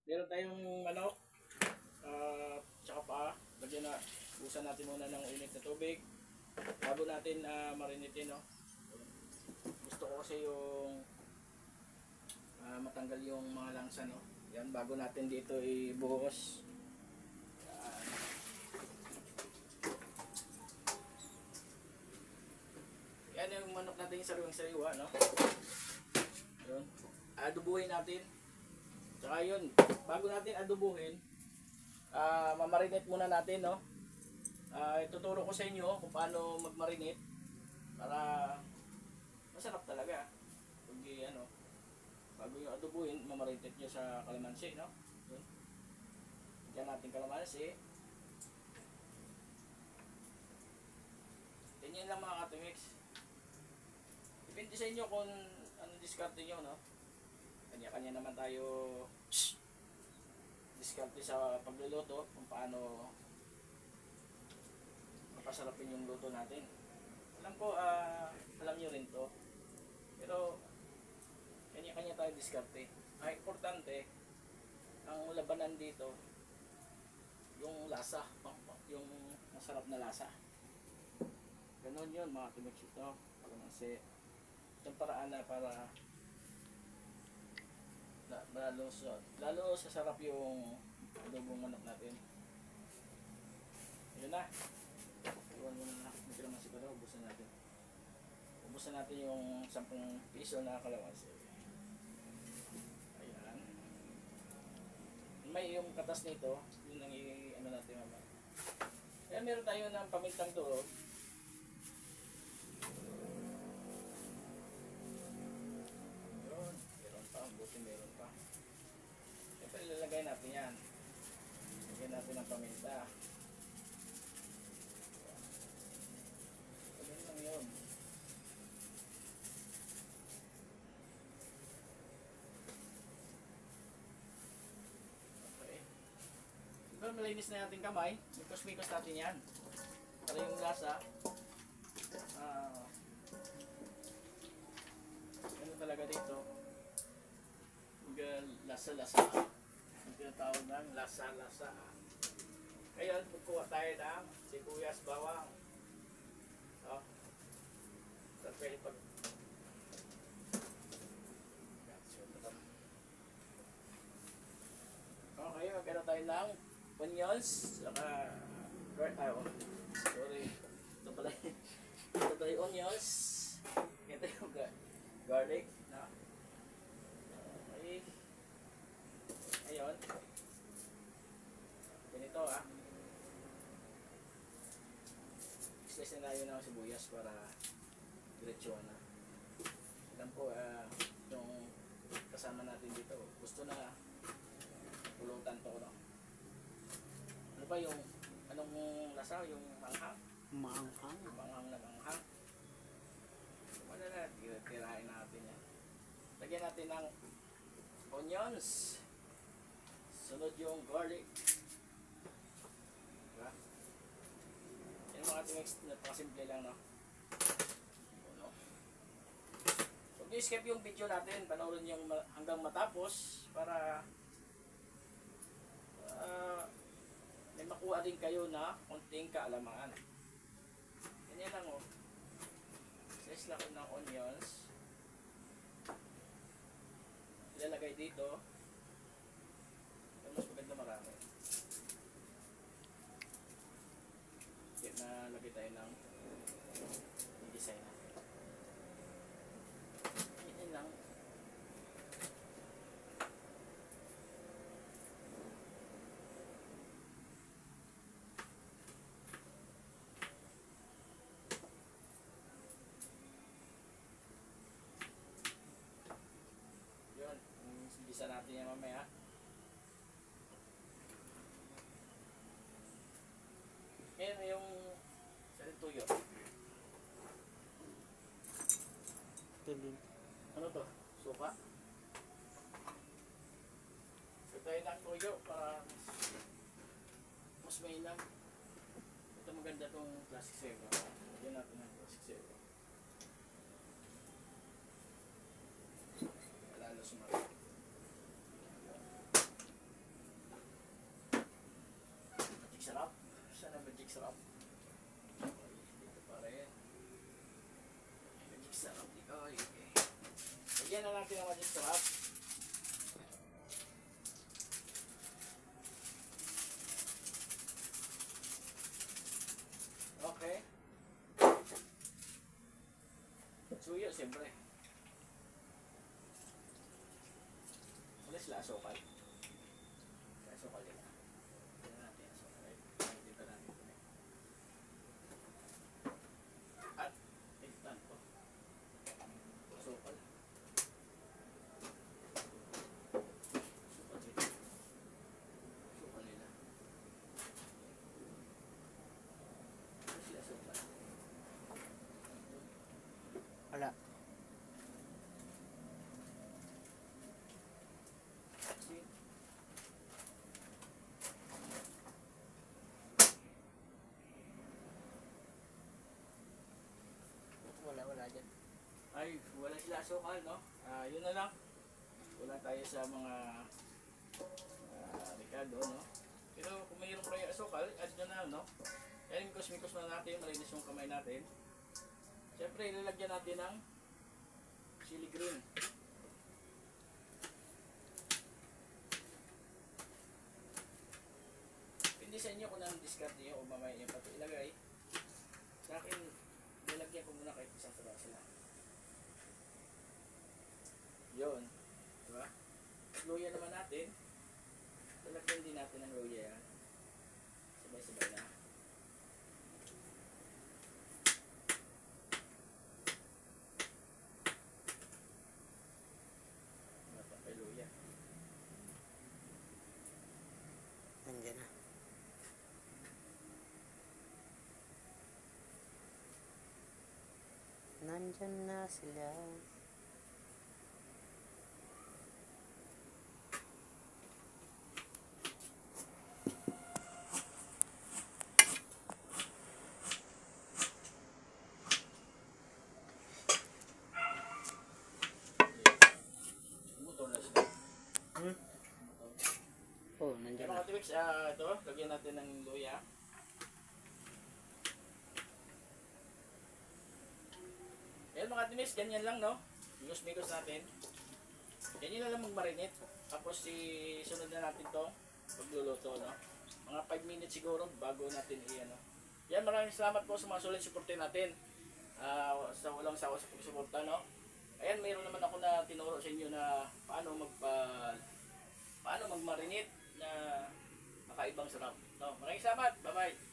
Meron tayong manok, tsaka pa, lagyan na, busan natin muna ng init na tubig bago natin marinitin, no? Gusto ko kasi yung matanggal yung mga langsa, no? Yan, bago natin dito ibuhos. Yan yung manok natin yung sariwang-sariwa, no? Yun. Adubuhin natin. Tsaka yun, bago natin adubuhin, mamarinate muna natin, no? Ituturo ko sa inyo kung paano magmarinate para masarap talaga. Kundi ano, bago yung adubuhin, mamarinate nyo sa kalamansi, no? Yun. Diyan natin kalamansi. Ganyan lang mga katimix. Depende sa inyo kung anong diskarte nyo, no? Kanya-kanya naman tayo diskarte sa pagluluto kung paano mapasarapin yung luto natin. Alam ko, alam nyo rin to. Pero, kanya-kanya tayo diskarte. Ang importante, ang labanan dito, yung lasa, yung masarap na lasa. Ganon yun mga timix ito. Kasi, itong paraan na para lalo sasarap yung adobong manok natin. Yun na. Iwan muna na. Hindi naman siguro. Ubusan natin. Ubusan natin yung 10 piso na kalamansi. Ayan. May yung katas nito. Yun ang ano natin mamaya. Ayan, meron tayo ng pamintang durog. Meron pa. Siyempre ilalagay natin yan. Lagyan natin ng paminta. Ganyan lang yun. Okay. Diba malinis na natin kamay? Mikos-mikos natin yan. Para yung lasa. Ano talaga dito? Lasa-lasa. Ang tinatawag ng lasa-lasa. Ngayon, kukuha tayo ng sibuyas, bawang. So, pwede pag okay, magkaroon tayo ng onions. Saka sorry. Ito pala yung onions. Ito yung garlic. Ayun. Ganito slice na tayo ng sibuyas para diretso na. Alam ko yung kasama natin dito gusto na pulutan to, no? Ano ba yung anong lasa? Yung manghang? Maanghang. Manghang na manghang. Wala na, tirahin natin yan. Lagyan natin ng onions. Sunod yung garlic. Diba? Yan mga timix, napakasimple lang, no? Ano? So, i-skip yung video natin. Panoorin yung hanggang matapos para may makuha din kayo na konting kaalaman. Ganyan lang, oh. Slice lang ng onions. Ilalagay dito. Mas maganda marami. Kaya nalagay tayo ng design natin. Yan lang. Yun. Bisa natin yan mamaya. Ngayon yung tuyo. Ano to? Suka? So tayo ng tuyo para mas mainam. Ito maganda tong plastic zero. Lagyan natin ng plastic zero. Lalo sumarap. syrup. Dito pa rin. Magic syrup dito. Okay. Lagyan na natin ang magic syrup. Okay. Suyo, siyempre. Wala sila asukal. Asukal nila. Tignan natin asukal. Dito natin ito. At, tignan ko. Asukal. Asukal nila. Asukal nila. Wala sila asukal. Wala. Wala dyan. Ay, wala sila asukal, no? Yun na lang. Wala tayo sa mga Ricardo, no? Pero kung mayroon kayo asukal, add nyo na, no? Yan, mikos-mikos na natin, malinis yung kamay natin. Siyempre, ilalagyan natin ng chili green. Hindi sa inyo kung anong discard niyo o mamaya niyo pati ilagay. Sa akin, nilagyan ko muna kahit isang piraso lang. Yun. Diba? Luya naman natin. Lalagyan din natin ng luya yan. Sabay-sabay na. Matapay luya. Nandiyan na. Nandyan na sila. Motor na sila. Oh, nandiyan Kaya na. mga tiwiks, ito, lagyan natin ng luya. Ayan mga tiwiks, ganyan lang, no? Migos-migos natin. Ganyan na lang mag-marinate. Tapos sunod na natin to pagluluto, no? Mga 5 minutes siguro bago natin i-ano. Yan, maraming salamat po sa mga solid supportin natin. Sa walang sawa sa pagsuporta, no? Ayan, mayroon naman ako na tinuro sa inyo na paano mag-marinate na makaibang sarap. No? Maraming salamat. Bye-bye.